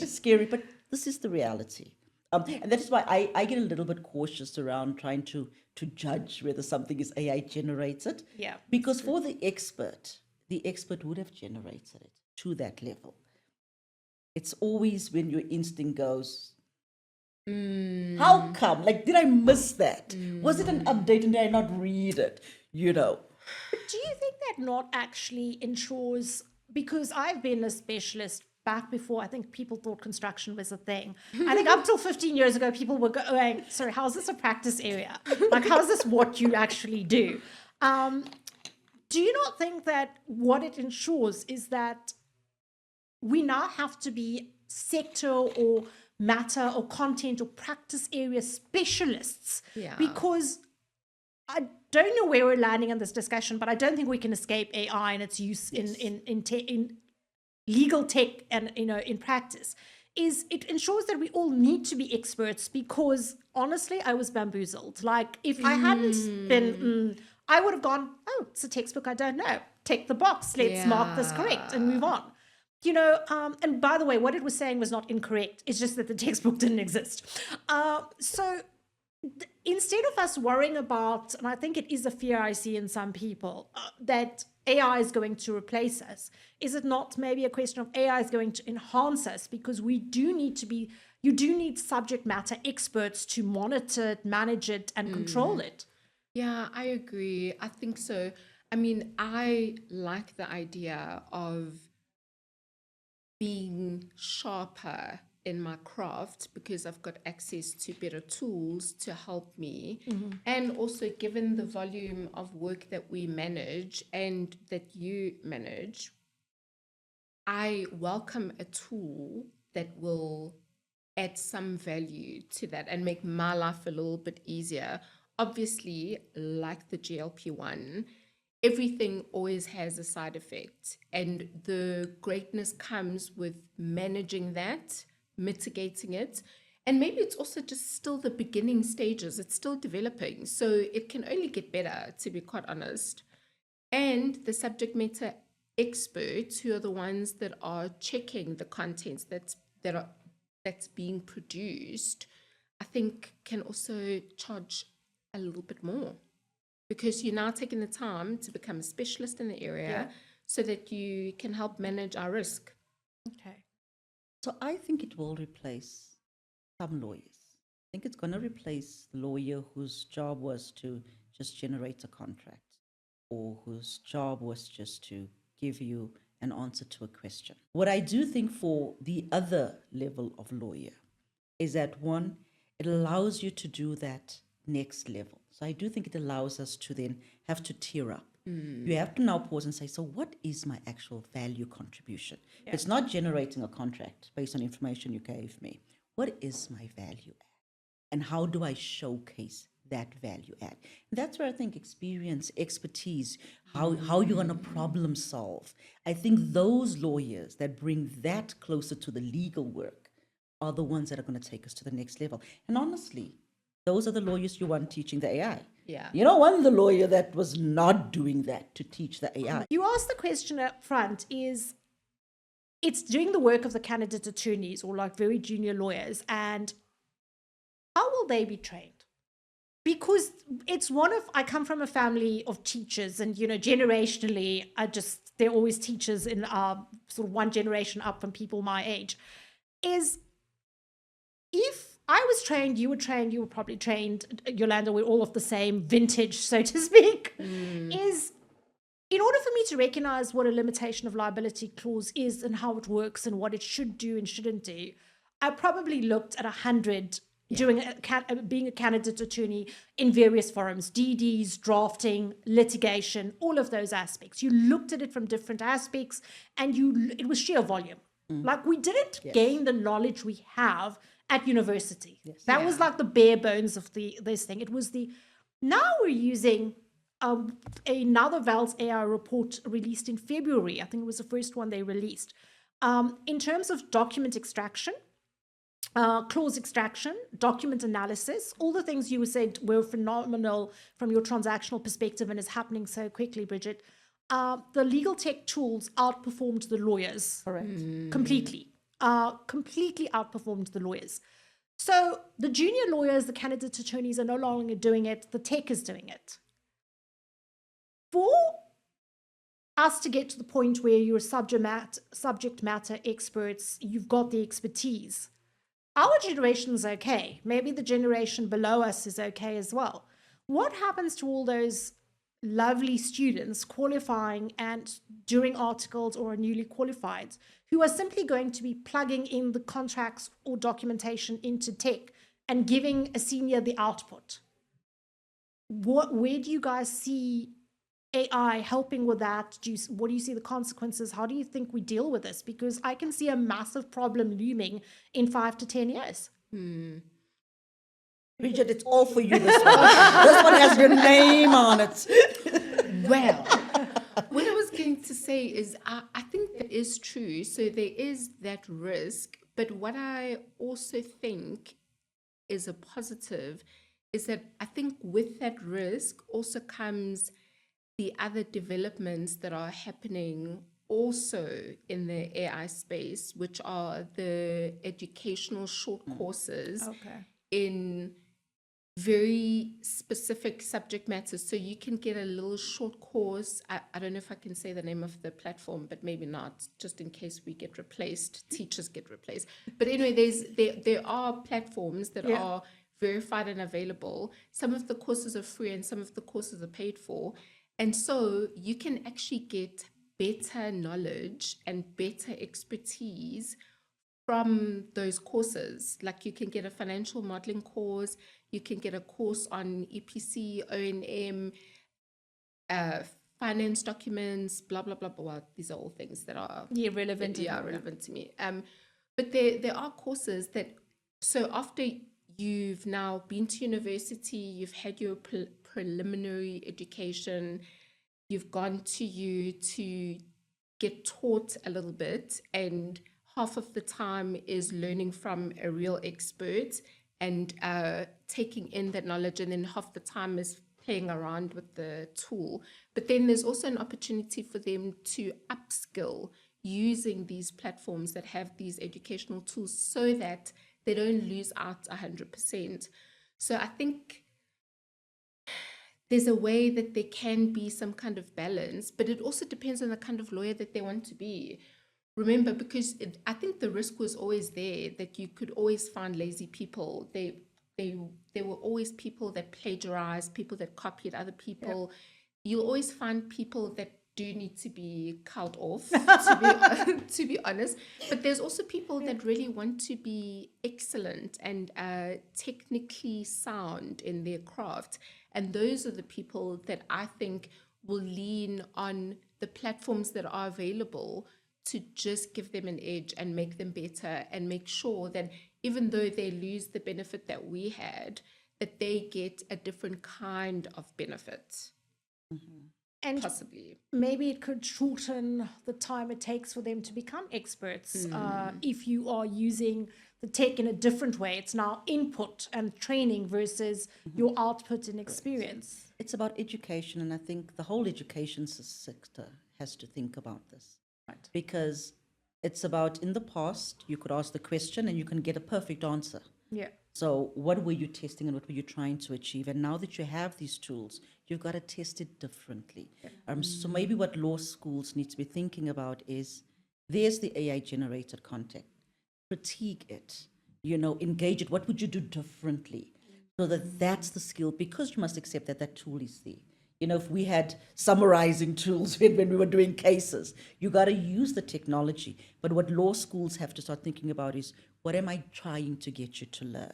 Scary. But this is the reality. And that is why I get a little bit cautious around trying to judge whether something is AI generated. Yeah. Because for the expert would have generated it to that level. It's always when your instinct goes, how come? Like, did I miss that? Was it an update and did I not read it? But do you think that not actually ensures, because I've been a specialist back before, I think people thought construction was a thing. I think up till 15 years ago, people were going, sorry, how is this a practice area? Like, how is this what you actually do? Do you not think that what it ensures is that we now have to be sector or matter or content or practice area specialists? Yeah. Because I don't know where we're landing in this discussion, but I don't think we can escape AI and its use in legal tech and in practice. Is it ensures that we all need to be experts, because honestly, I was bamboozled. Like, if I hadn't been, I would have gone, oh, it's a textbook I don't know. Tick the box. Let's mark this correct and move on. And by the way, what it was saying was not incorrect. It's just that the textbook didn't exist. So instead of us worrying about, and I think it is a fear I see in some people, that AI is going to replace us, is it not maybe a question of AI is going to enhance us? Because you do need subject matter experts to monitor it, manage it, and control it. Yeah, I agree. I think so. I mean, I like the idea of being sharper in my craft because I've got access to better tools to help me. And also, given the volume of work that we manage and that you manage, I welcome a tool that will add some value to that and make my life a little bit easier. Obviously, like the GLP-1, everything always has a side effect, and the greatness comes with managing that, mitigating it. And maybe it's also just still the beginning stages. It's still developing. So it can only get better, to be quite honest. And the subject matter experts, who are the ones that are checking the contents that's being produced, I think can also charge a little bit more, because you're now taking the time to become a specialist in the area so that you can help manage our risk. Okay. So I think it will replace some lawyers. I think it's going to replace the lawyer whose job was to just generate a contract, or whose job was just to give you an answer to a question. What I do think for the other level of lawyer is that, one, it allows you to do that next level. So I do think it allows us to then have to tier up. You have to now pause and say, so what is my actual value contribution? Yeah. It's not generating a contract based on information you gave me. What is my value add? And how do I showcase that value add? And that's where I think experience, expertise, how you're going to problem solve. I think those lawyers that bring that closer to the legal work are the ones that are going to take us to the next level. And honestly, those are the lawyers you want teaching the AI. Yeah. You don't want the lawyer that was not doing that to teach the AI. You asked the question up front, it's doing the work of the candidate attorneys or like very junior lawyers, and how will they be trained? Because I come from a family of teachers, and, generationally, they're always teachers in sort of one generation up from people my age. If I was trained, you were probably trained, Yolanda, we're all of the same vintage, so to speak, is in order for me to recognize what a limitation of liability clause is and how it works and what it should do and shouldn't do, I probably looked at 100 being a candidate attorney in various forums, DDs, drafting, litigation, all of those aspects. You looked at it from different aspects, and it was sheer volume. Like, we didn't gain the knowledge we have at university. That was like the bare bones of this thing. It was now we're using another VALS AI report released in February. I think it was the first one they released. In terms of document extraction, clause extraction, document analysis, all the things you said were phenomenal from your transactional perspective and is happening so quickly, Bridget. The legal tech tools outperformed the lawyers. Correct. Completely. Completely outperformed the lawyers. So the junior lawyers, the candidate attorneys are no longer doing it. The tech is doing it. For us to get to the point where you're subject matter experts, you've got the expertise. Our generation's okay. Maybe the generation below us is okay as well. What happens to all those lovely students qualifying and doing articles or are newly qualified who are simply going to be plugging in the contracts or documentation into tech and giving a senior the output? Where do you guys see AI helping with that? What do you see the consequences? How do you think we deal with this? Because I can see a massive problem looming in 5 to 10 years. Bridget, it's all for you, this one. This one has your name on it. Well, what I was going to say is I think that is true. So there is that risk. But what I also think is a positive is that I think with that risk also comes the other developments that are happening also in the AI space, which are the educational short courses in very specific subject matters. So you can get a little short course. I don't know if I can say the name of the platform, but maybe not, just in case we get replaced, teachers get replaced. But anyway, there are platforms that are verified and available. Some of the courses are free and some of the courses are paid for. And so you can actually get better knowledge and better expertise from those courses. Like you can get a financial modeling course, you can get a course on EPC, O&M, finance documents, blah, blah, blah, blah. Well, these are all things that are relevant. relevant to me. But there are courses that, so after you've now been to university, you've had your preliminary education, you've gone to you to get taught a little bit, and half of the time is learning from a real expert and taking in that knowledge, and then half the time is playing around with the tool. But then there's also an opportunity for them to upskill using these platforms that have these educational tools so that they don't lose out 100%. So I think there's a way that there can be some kind of balance, but it also depends on the kind of lawyer that they want to be. Remember, because I think the risk was always there that you could always find lazy people. There were always people that plagiarized, people that copied other people. You'll always find people that do need to be culled off, to be honest. But there's also people that really want to be excellent and technically sound in their craft. And those are the people that I think will lean on the platforms that are available to just give them an edge and make them better and make sure that even though they lose the benefit that we had, that they get a different kind of benefit. And possibly maybe it could shorten the time it takes for them to become experts. If you are using the tech in a different way, it's now input and training versus your output and experience. It's about education, and I think the whole education sector has to think about this. Right. Because it's about, in the past, you could ask the question and you can get a perfect answer. Yeah. So what were you testing and what were you trying to achieve? And now that you have these tools, you've got to test it differently. So maybe what law schools need to be thinking about is, there's the AI generated content. Critique it, engage it. What would you do differently? So that's the skill, because you must accept that that tool is there. If we had summarizing tools when we were doing cases, you got to use the technology. But what law schools have to start thinking about is, what am I trying to get you to learn?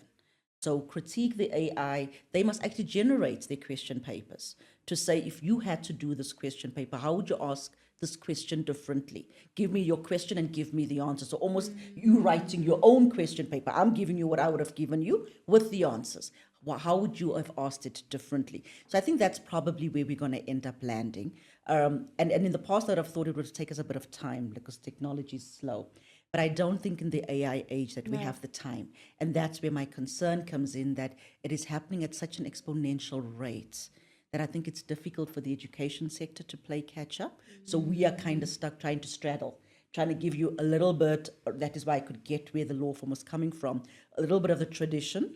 So critique the AI. They must actually generate their question papers to say, if you had to do this question paper, how would you ask this question differently? Give me your question and give me the answer. So almost you writing your own question paper. I'm giving you what I would have given you with the answers. How would you have asked it differently? So I think that's probably where we're going to end up landing. And in the past, I'd have thought it would take us a bit of time because technology is slow. But I don't think in the AI age that we have the time. And that's where my concern comes in, that it is happening at such an exponential rate that I think it's difficult for the education sector to play catch up. So we are kind of stuck trying to straddle, trying to give you a little bit, that is why I could get where the law firm was coming from, a little bit of the tradition,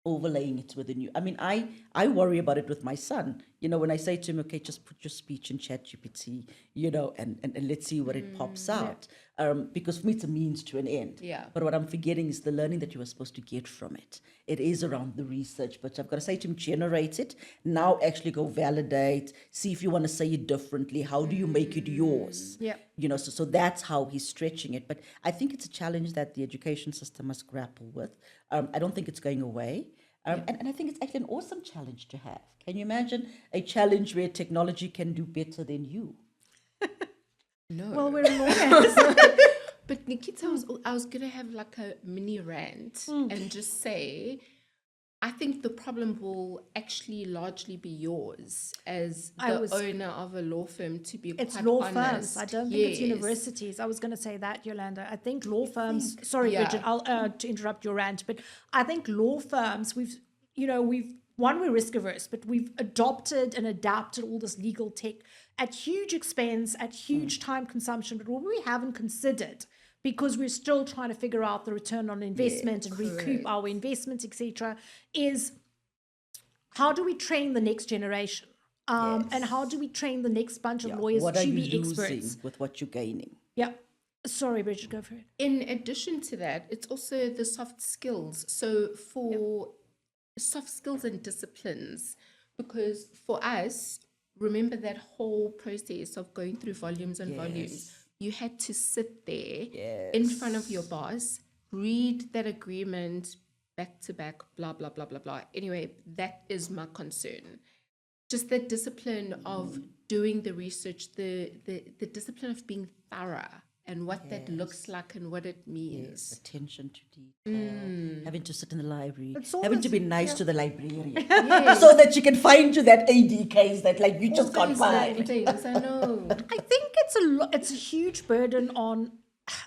overlaying it with the new. I mean, I worry about it with my son. When I say to him, okay, just put your speech in ChatGPT, and let's see what it pops out. Because for me, it's a means to an end. Yeah. But what I'm forgetting is the learning that you were supposed to get from it. It is around the research, but I've got to say to him, generate it. Now actually go validate, see if you want to say it differently. How do you make it yours? Yeah. So that's how he's stretching it. But I think it's a challenge that the education system must grapple with. I don't think it's going away. And I think it's actually an awesome challenge to have. Can you imagine a challenge where technology can do better than you? No. Well, we're lawyers. But Nikita, I was going to have like a mini rant and just say, I think the problem will actually largely be yours as the owner of a law firm, to be It's quite law honest. firms. I don't think it's universities. I was going to say that, Yolanda. I think law firms. Sorry, Bridget, I'll to interrupt your rant, but I think law firms. We're risk averse, but we've adopted and adapted all this legal tech at huge expense, at huge time consumption. But what we haven't considered, because we're still trying to figure out the return on investment and recoup our investments, etc., is how do we train the next generation? And how do we train the next bunch of lawyers what to are you be losing experts? with what you're gaining? Yeah. Sorry, Bridget, go for it. In addition to that, it's also the soft skills. So for soft skills and disciplines, because for us, remember that whole process of going through volumes and volumes. You had to sit there in front of your boss, read that agreement back to back, blah, blah, blah, blah, blah. Anyway, that is my concern. Just the discipline of doing the research, the discipline of being thorough and what that looks like and what it means. Attention to detail, having to sit in the library, It's all having this- to be nice to the librarian so that she can find you that AD case that you just can't find. Things, I know. I think it's a huge burden on,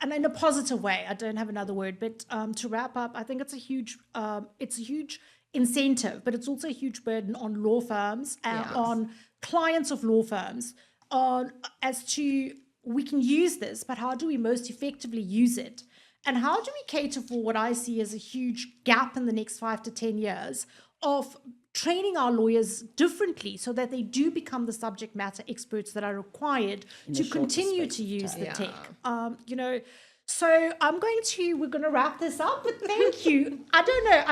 and in a positive way. I don't have another word, but to wrap up, I think it's a huge incentive, but it's also a huge burden on law firms and on clients of law firms, as to we can use this, but how do we most effectively use it? And how do we cater for what I see as a huge gap in the next 5 to 10 years of training our lawyers differently so that they do become the subject matter experts that are required to continue to use the tech. So we're going to wrap this up, but thank you. I don't know.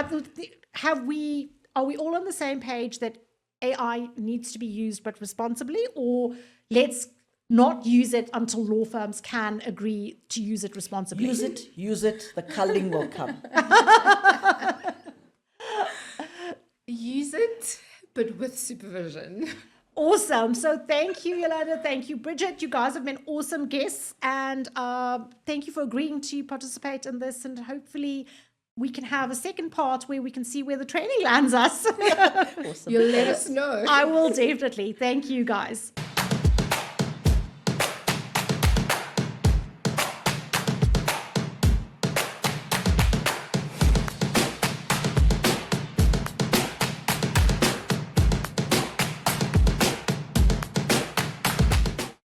Are we all on the same page that AI needs to be used, but responsibly, or let's not use it until law firms can agree to use it responsibly? Use it, the culling will come. Use it, but with supervision. Awesome. So thank you, Yolanda. Thank you, Bridget. You guys have been awesome guests. And thank you for agreeing to participate in this. And hopefully we can have a second part where we can see where the training lands us. Awesome. You'll let us know. I will definitely. Thank you, guys.